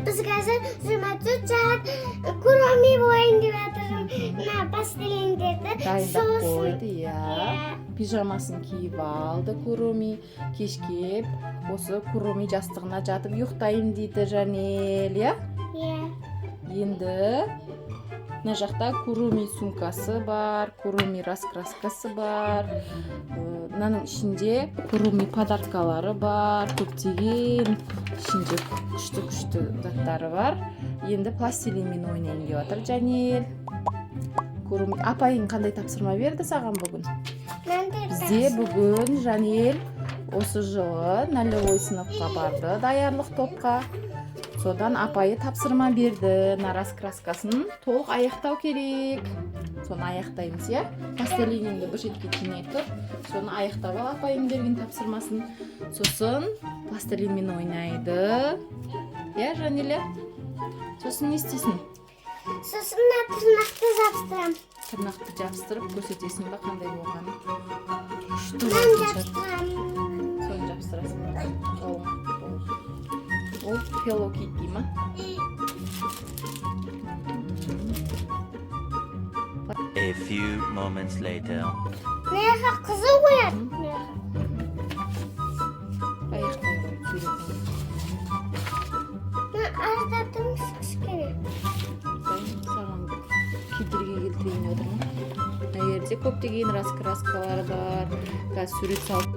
bizga zumatuchat kuromi bo'yin deb aytdim. Pastelin dedi. Dayındap koydu ya. Pijamasını kiyip aldı Kurumi. Keşke осы Kurumi жастығына жатып ұйықтайын дейді Жанел, ya. Енді мына жақта Kurumi сумкасы бар, Kurumi раскраскасы бар. Мынаның ішінде Kurumi подаркалары бар, көптеген ішінде күшті заттары бар. Енді пластилинмен ойнайын деп жатыр Жанел. Kurumi апайың қандай тапсырма берді саған бүгін? Бізде бүгін Жанел осы жылы нолевой сыныпқа барды, даярлық топқа. Содан апайы тапсырма берді, раскраскасын толық аяқтау керек. Соны аяқтаймыз, я? Пастелиніңді бір шетке жинай тұр. Соны аяқтап ал апайың берген тапсырмасын. Сосын пластилинмен ойнайды. Я, Жанеля? Сосын не істейсің? Сосын тырнақты жабыстырам. Тырнақты жабыстырып көрсетесің ба қандай болғанын? Мен жабыстырам. Соны жабыстырасың ба? Ол Hello Kitty ма? A few moments later. Неға қызыл қояды? Аяқтай ғой, сөйлетің. Мен аздаттым кішкене. Саған кедергі келтірейін отырмын. Мына жерде көптеген раскраскалар бар. Қазір сурет салып.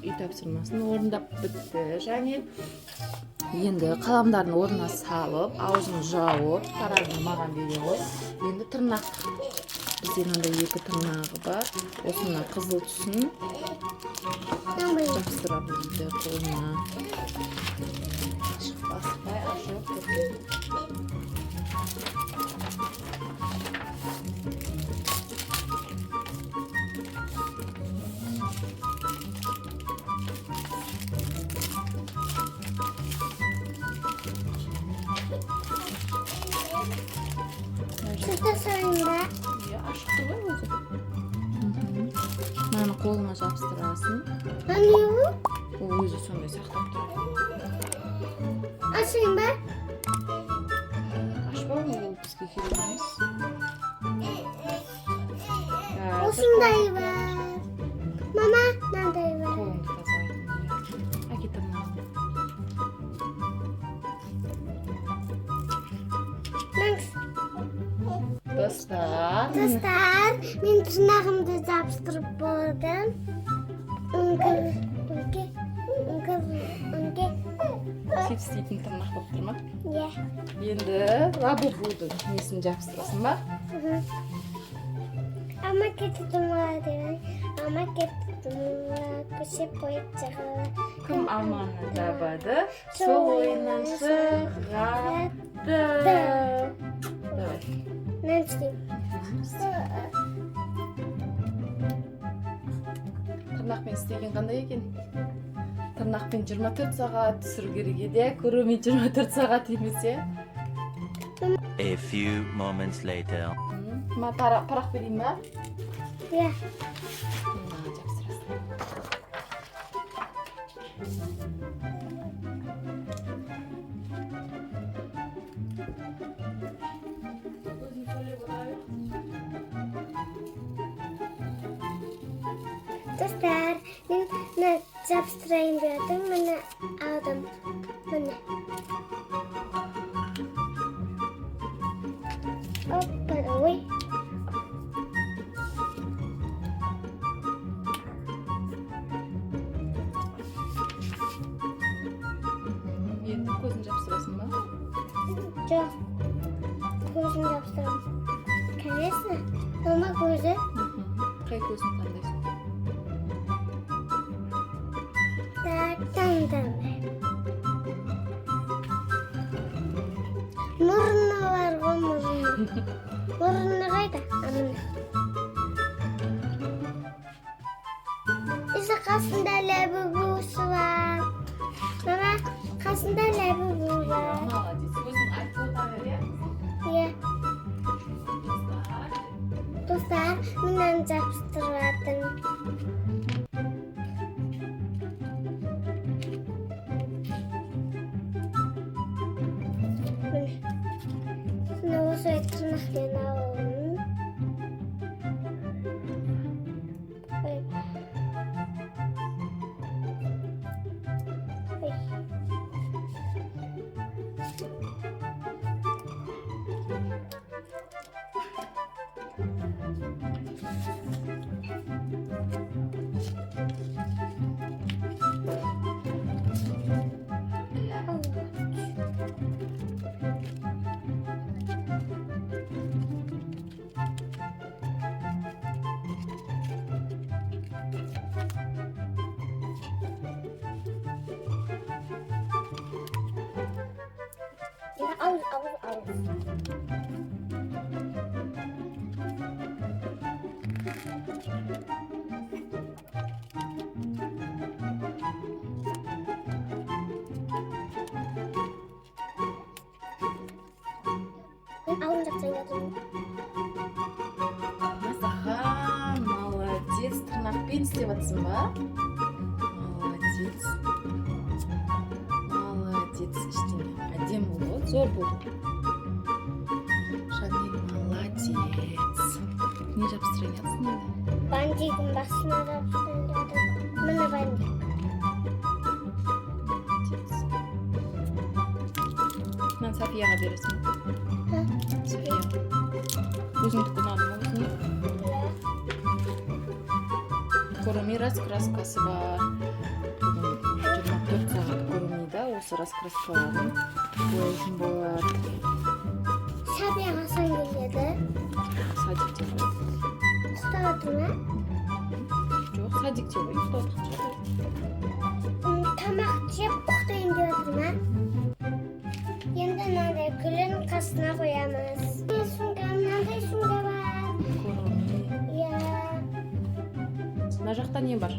Үй тапсырмасын орындап бітті. Және енді қаламдарын орнына салып, аузын жауып, таразыны маған бере ғой. Енді тырнақ. Бізде мынандай екі тырнағы бар. Осына қызыл түсін жабыстыра білді қолына. Ашық баспай, ашық Şurada sonunda. Ya aşıktı var özü. Məni қолыңа жабыстырасың. Hani o? O özü sonunda saqlап тұрады. Açayım ben. Ашпа ол бізге керек емес. Osundayı var. Mama, neredeyim var? Қолыңды тазалайтын. Әкетіп маған. Dostlar. Dostlar, ben tırnağımda yapıştırıp boğdum. Сеп істейтін тырнақ болып тұр ма? Иә. Енді лабубудың несін жабыстырасың ба? Ama getirdim vardı. Ama getirdim köşe boyut çıkıyor. Кім алманы табады, сол ойыннан шығады. Давай. Ne isteyeyim? Тырнақпен істеген қандай екен? Тырнақпен 24 сағат түсіру керек еді, Kurumi 24 сағат емес, е? A few moments later. Ма парақ берейін ба? Иә. Мына жапсырасың. Dostlar, men ne jabstırayım dedim, mene aldım. Mene. Hoppa, oy. Endi ko'zini jabstirasanmi? Жоқ. Көзін жабыстырам. Конечно. Normal көзі. Qay ko'zini tanlaysan? Так, таңдамай. Мұрны бар ғой, мұрны. Мұрны қайда? Амына. Исі қасында ләбі-буысы бар. Мама, қасында ләбі-бу бар. Молодец. Өзің айтып отыр ya. Иә. Достар, менен жабыстырып жатырмын. Міне осы тырнақпен аламын. Ой. Ой. Ağız, ağız, ağız. Ben ağzını yapsayım yatırım. Masаха, молодец. Тырнақпен істеп жатсың ба? Молодец. Молодец. Ештеңе. Әдемі болды, зор болды. Жанель, молодец. Не жабыстырайын жатсың енді? Бандигin басына жабыстырайын жатырым. Міне бандик. Молодец. Мынаны Софияға бересің. Ха? София. Өзіңдікі ұнады ма өзіңе? Куруми раскраскасы бар. 24 сағат Курумида осы раскраскаларын бояйтын болады. Сәбия Хасан келеді. Садикте ғой. Ұйықтап жатыр ма? Жоқ, садикте ғой. Ұйықтап жатыр. Тамақ жеп ұйықтайын деп жатыр ма? Енді мынандай гүлін қасына қоямыз. Мынандай сумка бар. Куруми. Иә. Мына жақта не бар?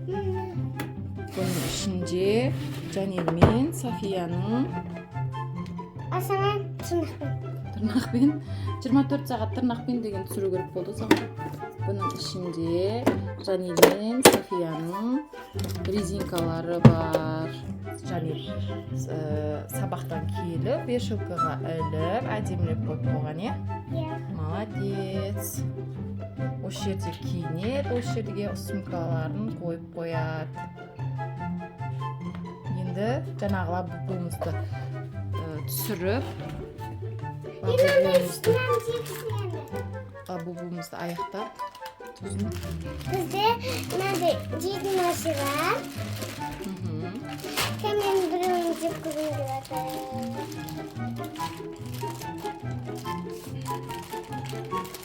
Міне. Бұның ішінде Жанель мен Софияның Асаңа тырнақпен. тырнақпен 24 сағат тырнақпен деген түсіру керек болды саған. Бұның ішінде Жанель мен Софияның резинкалары бар. Жанель сабақтан келіп, вешалкаға іліп, әдемілеп қойып қойған, иә? Иә. Молодец. Осы жерде киінеді, осы жерге сумкаларын қойып қояды. Енді жаңағы лабубумызды түсіріп, лабубумызды аяқтап, түзін. Бізде мынандай жейтін нәрсе бар. Мен біреуін жеп көргім келіп жатыр.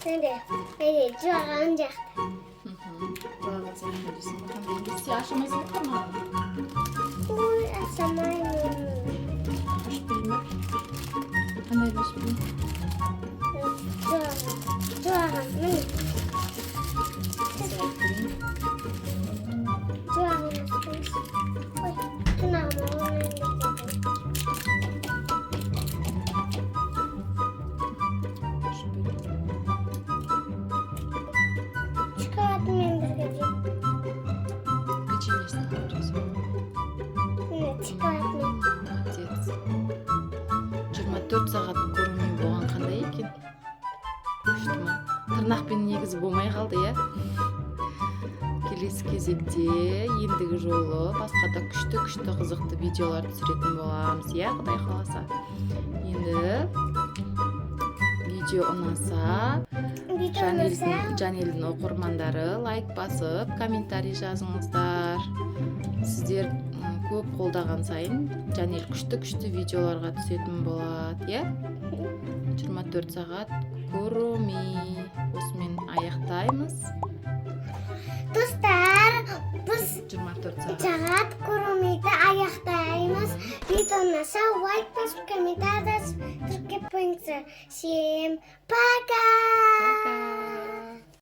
Мынандай жуаған жақта. Сен ашамайсың ба маған? Ой, ашамаймын. Ашып берейін бе? Қандай ашып берейін? Жуаған, міне. Жуаған ашпайыз. Ой, тырнағыма орнайын деп жатыр. Ашып берейін. Шоколадымен бірге жеп. Печеньесін алып жасап. Міне, шоколадымен. Молодец. 24 сағат көрмей болған қандай екен? Күшті ма? Тырнақпен негізі болмай қалды, иә? келесі кезекте ендігі жолы басқа да күшті қызықты видеолар түсіретін боламыз, иә, Құдай қаласа. Енді видео ұнаса, Жанелдің оқырмандары лайк басып, комментарий жазыңыздар. Сіздер көп қолдаған сайын Жанел күшті видеоларға түсетін болады, иә? 24 сағат Куруми. Осымен аяқтаймыз. Достар, біз 24 сағат Курумиді аяқтаймыз. Видео ұнаса лайк басып, комментарий жазып, түркеп қойыңыздар. Всем пока!